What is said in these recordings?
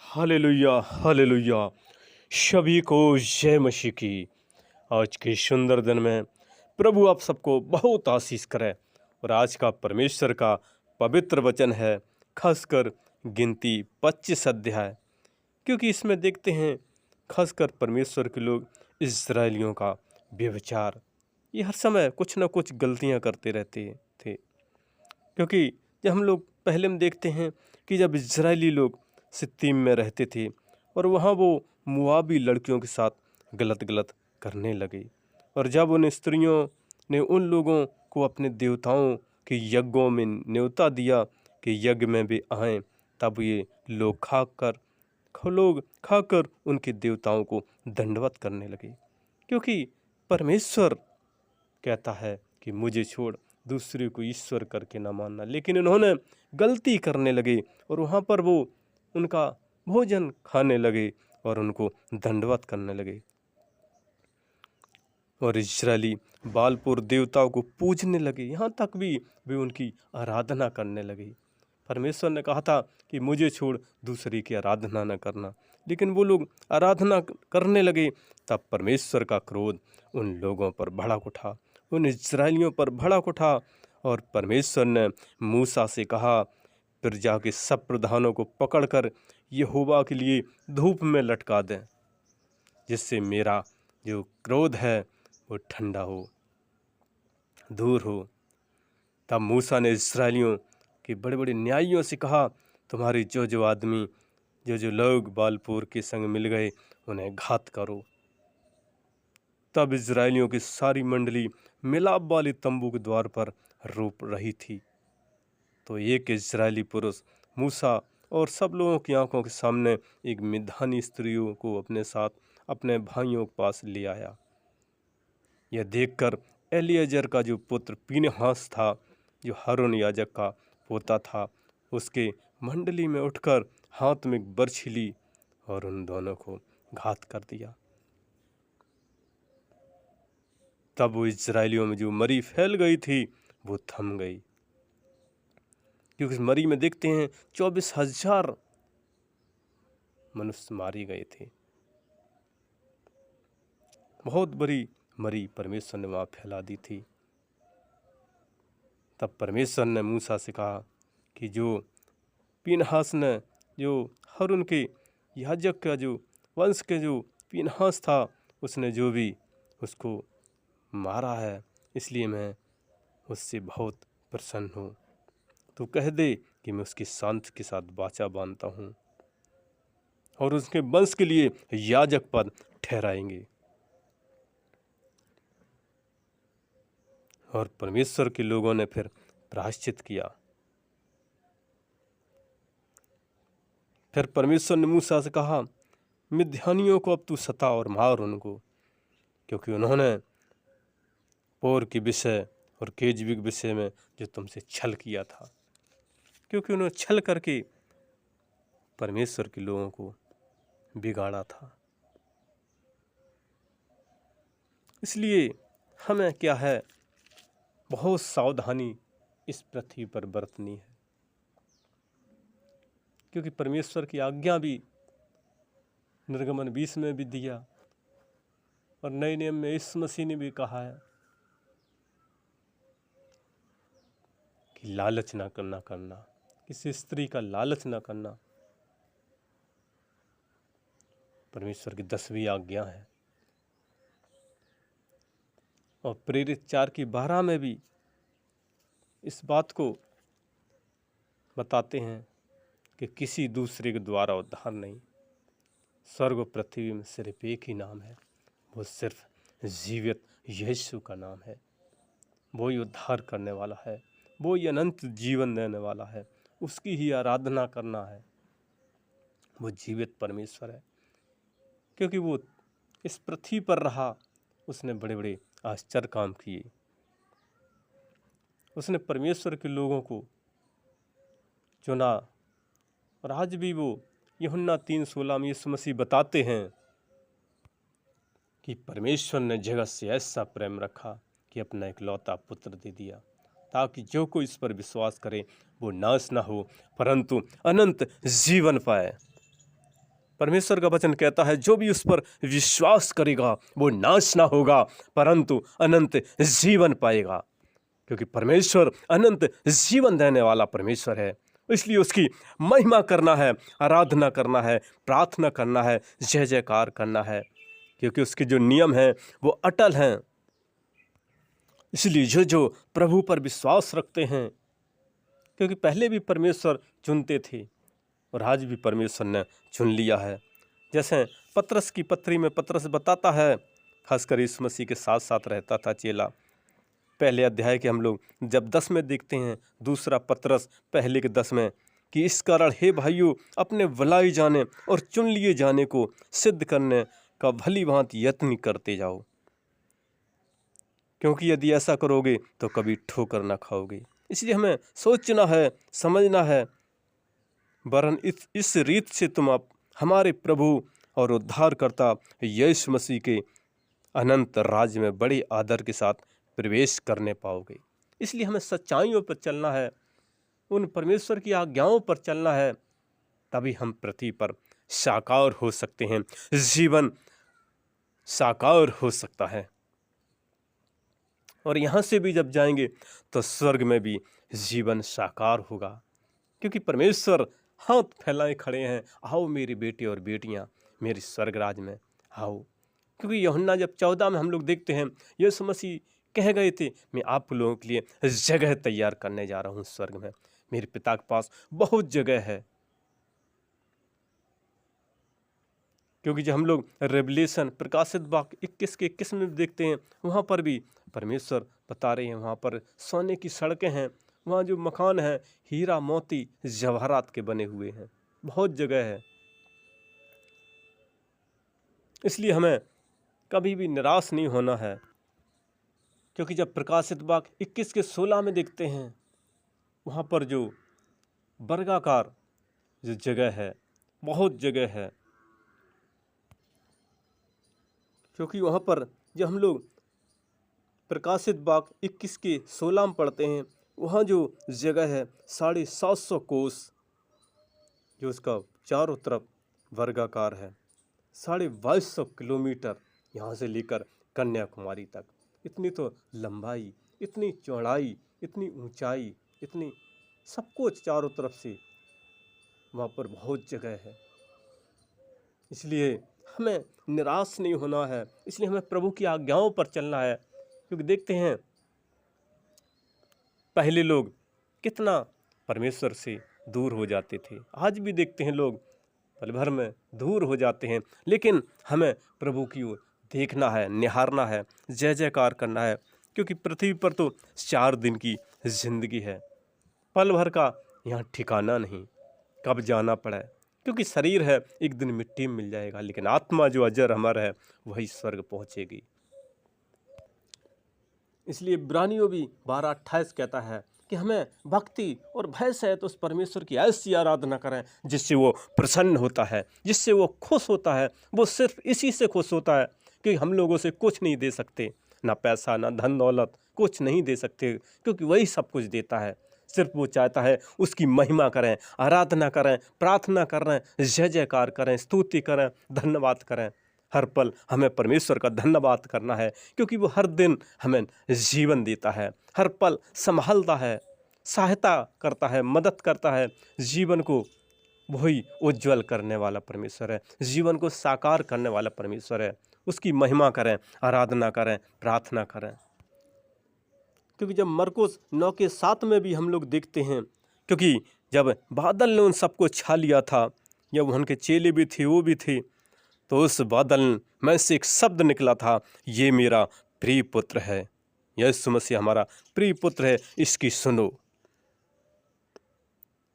Hallelujah hallelujah. सभी को जय मसीह की। आज के सुंदर दिन में प्रभु आप सबको बहुत आशीष करे। और आज का परमेश्वर का पवित्र वचन है, खासकर गिनती 25 अध्याय। क्योंकि इसमें देखते हैं खासकर परमेश्वर के लोग इस्राएलियों का व्यभिचार, ये हर समय कुछ ना कुछ गलतियां करते रहते थे। क्योंकि जब हम लोग पहले में देखते हैं कि जब इजरायली लोग सित्तीम में रहते थे और वहाँ वो मुआबी लड़कियों के साथ गलत गलत करने लगे, और जब उन स्त्रियों ने उन लोगों को अपने देवताओं के यज्ञों में न्योता दिया कि यज्ञ में भी आएं, तब ये लोग खाकर उनके देवताओं को दंडवत करने लगे। क्योंकि परमेश्वर कहता है कि मुझे छोड़ दूसरे को ईश्वर करके ना मानना, लेकिन इन्होंने गलती करने लगे और वहाँ पर वो उनका भोजन खाने लगे और उनको दंडवत करने लगे। और इस्राएली बालपुर देवताओं को पूजने लगे, यहाँ तक भी वे उनकी आराधना करने लगे। परमेश्वर ने कहा था कि मुझे छोड़ दूसरे की आराधना न करना, लेकिन वो लोग आराधना करने लगे। तब परमेश्वर का क्रोध उन लोगों पर भड़क उठा, उन इस्राएलियों पर भड़क उठा। और परमेश्वर ने मूसा से कहा, फिर जाके सब प्रधानों को पकड़कर यहोवा के लिए धूप में लटका दें, जिससे मेरा जो क्रोध है वो ठंडा हो, दूर हो। तब मूसा ने इस्राएलियों के बड़े बड़े न्यायियों से कहा, तुम्हारे जो आदमी जो लोग बालपुर के संग मिल गए उन्हें घात करो। तब इजरायलियों की सारी मंडली मिलाप वाले तंबू के द्वार पर रोप रही थी। तो एक इजरायली पुरुष मूसा और सब लोगों की आंखों के सामने एक मिद्यानी स्त्रियों को अपने साथ अपने भाइयों के पास ले आया। यह देखकर एलिएजर का जो पुत्र पीनहास था, जो हारून याजक का पोता था, उसके मंडली में उठकर हाथ में एक बरछी ली और उन दोनों को घात कर दिया। तब वो इजरायलियों में जो मरी फैल गई थी वो थम गई, क्योंकि इस मरी में देखते हैं 24,000 मनुष्य मारे गए थे। बहुत बड़ी मरी परमेश्वर ने वहाँ फैला दी थी। तब परमेश्वर ने मूसा से कहा कि जो पीनहास ने, जो हारून के याजक का जो वंश के जो पीनहास था, उसने जो भी उसको मारा है, इसलिए मैं उससे बहुत प्रसन्न हूँ। तो कह दे कि मैं उसकी शांत के साथ वाचा बांधता हूँ और उसके वंश के लिए याजक पद ठहराएंगे। और परमेश्वर के लोगों ने फिर प्रायश्चित किया। फिर परमेश्वर ने मूसा से कहा, मिद्यानियों को अब तू सता और मार उनको, क्योंकि उन्होंने पोर के विषय और केजबी के विषय में जो तुमसे छल किया था, क्योंकि उन्होंने छल करके परमेश्वर के लोगों को बिगाड़ा था। इसलिए हमें क्या है, बहुत सावधानी इस पृथ्वी पर बरतनी है, क्योंकि परमेश्वर की आज्ञा भी निर्गमन 20 में भी दिया और नए नियम में यीशु मसीह ने भी कहा है कि लालच ना करना, किसी स्त्री का लालच ना करना परमेश्वर की 10वीं आज्ञा है। और प्रेरित 4:12 में भी इस बात को बताते हैं कि किसी दूसरे के द्वारा उद्धार नहीं, स्वर्ग और पृथ्वी में सिर्फ एक ही नाम है, वो सिर्फ जीवित यीशु का नाम है। वो ही उद्धार करने वाला है, वो ही अनंत जीवन देने वाला है, उसकी ही आराधना करना है। वो जीवित परमेश्वर है, क्योंकि वो इस पृथ्वी पर रहा, उसने बड़े बड़े आश्चर्य काम किए, उसने परमेश्वर के लोगों को चुना। और आज भी वो यूहन्ना 3:16 में यीशु मसीह बताते हैं कि परमेश्वर ने जगत से ऐसा प्रेम रखा कि अपना इकलौता पुत्र दे दिया, ताकि जो कोई इस पर विश्वास करे वो नाश ना हो परंतु अनंत जीवन पाए। परमेश्वर का वचन कहता है जो भी उस पर विश्वास करेगा वो नाश ना होगा परंतु अनंत जीवन पाएगा, क्योंकि परमेश्वर अनंत जीवन देने वाला परमेश्वर है। इसलिए उसकी महिमा करना है, आराधना करना है, प्रार्थना करना है, जय जयकार करना है, क्योंकि उसके जो नियम हैं वो अटल हैं। इसलिए जो जो प्रभु पर विश्वास रखते हैं, क्योंकि पहले भी परमेश्वर चुनते थे और आज भी परमेश्वर ने चुन लिया है। जैसे पतरस की पत्री में पतरस बताता है, खासकर यीशु मसीह के साथ साथ रहता था चेला। पहले अध्याय के हम लोग जब 10 में देखते हैं, दूसरा पतरस पहले के 10 में, कि इस कारण हे भाइयों अपने भलाई जाने और चुन लिए जाने को सिद्ध करने का भली भांति यत्न करते जाओ, क्योंकि यदि ऐसा करोगे तो कभी ठोकर ना खाओगे। इसलिए हमें सोचना है, समझना है, वरन इस रीत से तुम आप हमारे प्रभु और उद्धारकर्ता यीशु मसीह के अनंत राज्य में बड़े आदर के साथ प्रवेश करने पाओगे। इसलिए हमें सच्चाइयों पर चलना है, उन परमेश्वर की आज्ञाओं पर चलना है, तभी हम पृथ्वी पर साकार हो सकते हैं, जीवन साकार हो सकता है। और यहाँ से भी जब जाएंगे तो स्वर्ग में भी जीवन साकार होगा, क्योंकि परमेश्वर हाथ फैलाए खड़े हैं, आओ मेरे बेटे और बेटियां मेरे स्वर्ग राज में आओ। क्योंकि यूहन्ना जब 14 में हम लोग देखते हैं, यीशु मसीह कह गए थे मैं आप लोगों के लिए जगह तैयार करने जा रहा हूँ स्वर्ग में, मेरे पिता के पास बहुत जगह है। क्योंकि जब हम लोग रेवलेशन प्रकाशित वाक्य 21 के 21 में देखते हैं, वहाँ पर भी परमेश्वर बता रहे हैं, वहाँ पर सोने की सड़कें हैं, वहाँ जो मकान हैं हीरा मोती जवाहरात के बने हुए हैं, बहुत जगह है। इसलिए हमें कभी भी निराश नहीं होना है, क्योंकि जब प्रकाशित वाक्य 21 के 16 में देखते हैं, वहाँ पर जो वर्गाकार जो जगह है, बहुत जगह है। क्योंकि वहाँ पर जब हम लोग प्रकाशित वाक्य 21 के 16 में पढ़ते हैं, वहाँ जो जगह है 750 कोस, जो उसका चारों तरफ वर्गाकार है, 2250 किलोमीटर यहाँ से लेकर कन्याकुमारी तक, इतनी तो लंबाई, इतनी चौड़ाई, इतनी ऊंचाई, इतनी सब कुछ चारों तरफ से वहाँ पर बहुत जगह है। इसलिए हमें निराश नहीं होना है, इसलिए हमें प्रभु की आज्ञाओं पर चलना है। क्योंकि देखते हैं पहले लोग कितना परमेश्वर से दूर हो जाते थे, आज भी देखते हैं लोग पल भर में दूर हो जाते हैं, लेकिन हमें प्रभु की ओर देखना है, निहारना है, जय जयकार करना है। क्योंकि पृथ्वी पर तो 4 दिन की जिंदगी है, पल भर का यहाँ ठिकाना नहीं, कब जाना पड़े। क्योंकि शरीर है एक दिन मिट्टी में मिल जाएगा, लेकिन आत्मा जो अजर अमर है वही स्वर्ग पहुँचेगी। इसलिए इब्रानियों भी 12:28 कहता है कि हमें भक्ति और भय से तो उस परमेश्वर की ऐसी आराधना करें जिससे वो प्रसन्न होता है, जिससे वो खुश होता है। वो सिर्फ इसी से खुश होता है कि हम लोगों से कुछ नहीं दे सकते, ना पैसा ना धन दौलत, कुछ नहीं दे सकते, क्योंकि वही सब कुछ देता है। सिर्फ वो चाहता है उसकी महिमा करें, आराधना करें, प्रार्थना करें, जय जयकार करें, स्तुति करें, धन्यवाद करें। हर पल हमें परमेश्वर का धन्यवाद करना है, क्योंकि वो हर दिन हमें जीवन देता है, हर पल संभालता है, सहायता करता है, मदद करता है। जीवन को वही उज्जवल करने वाला परमेश्वर है, जीवन को साकार करने वाला परमेश्वर है। उसकी महिमा करें, आराधना करें, प्रार्थना करें। क्योंकि जब मरकुस 9:7 में भी हम लोग देखते हैं, क्योंकि जब बादल ने उन सबको छा लिया था, जब उनके चेले भी थे, वो भी थे, तो उस बादल में से एक शब्द निकला था, ये मेरा प्रिय पुत्र है, यीशु मसीह हमारा प्रिय पुत्र है, इसकी सुनो।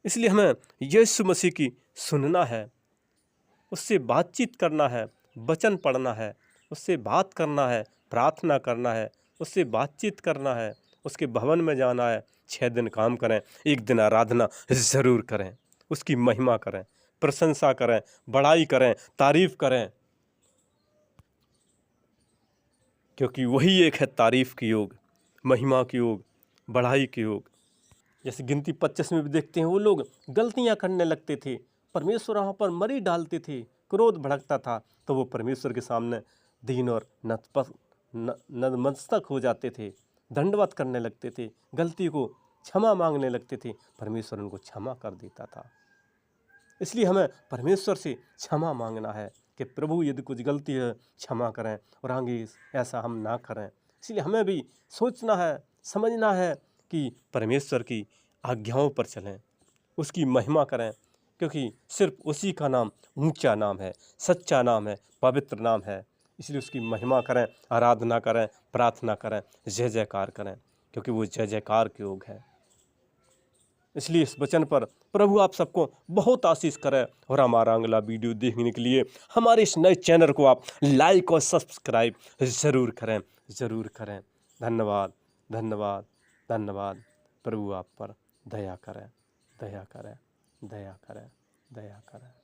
इसलिए हमें यीशु मसीह की सुनना है, उससे बातचीत करना है, वचन पढ़ना है, उससे बात करना है, प्रार्थना करना है, उससे बातचीत करना है, उसके भवन में जाना है। 6 दिन काम करें, एक दिन आराधना ज़रूर करें, उसकी महिमा करें, प्रशंसा करें, बड़ाई करें, तारीफ करें, क्योंकि वही एक है तारीफ की योग, महिमा की योग, बढ़ाई की योग। जैसे गिनती 25 में भी देखते हैं, वो लोग गलतियां करने लगते थे, परमेश्वर वहाँ पर मरी डालते थे, क्रोध भड़कता था तो वो परमेश्वर के सामने दीन और नतमस्तक हो जाते थे, दंडवत करने लगते थे, गलती को क्षमा मांगने लगते थे। परमेश्वर उनको क्षमा कर देता था। इसलिए हमें परमेश्वर से क्षमा मांगना है कि प्रभु यदि कुछ गलती है क्षमा करें और आगे ऐसा हम ना करें। इसलिए हमें भी सोचना है, समझना है कि परमेश्वर की आज्ञाओं पर चलें, उसकी महिमा करें, क्योंकि सिर्फ उसी का नाम ऊंचा नाम है, सच्चा नाम है, पवित्र नाम है। इसलिए उसकी महिमा करें, आराधना करें, प्रार्थना करें, जय जयकार करें, क्योंकि वो जय जयकार के योग है। इसलिए इस वचन पर प्रभु आप सबको बहुत आशीष करे। और हमारा अगला वीडियो देखने के लिए हमारे इस नए चैनल को आप लाइक और सब्सक्राइब ज़रूर करें, ज़रूर करें। धन्यवाद, धन्यवाद, धन्यवाद। प्रभु आप पर दया करें, दया करें, दया करें, दया करें।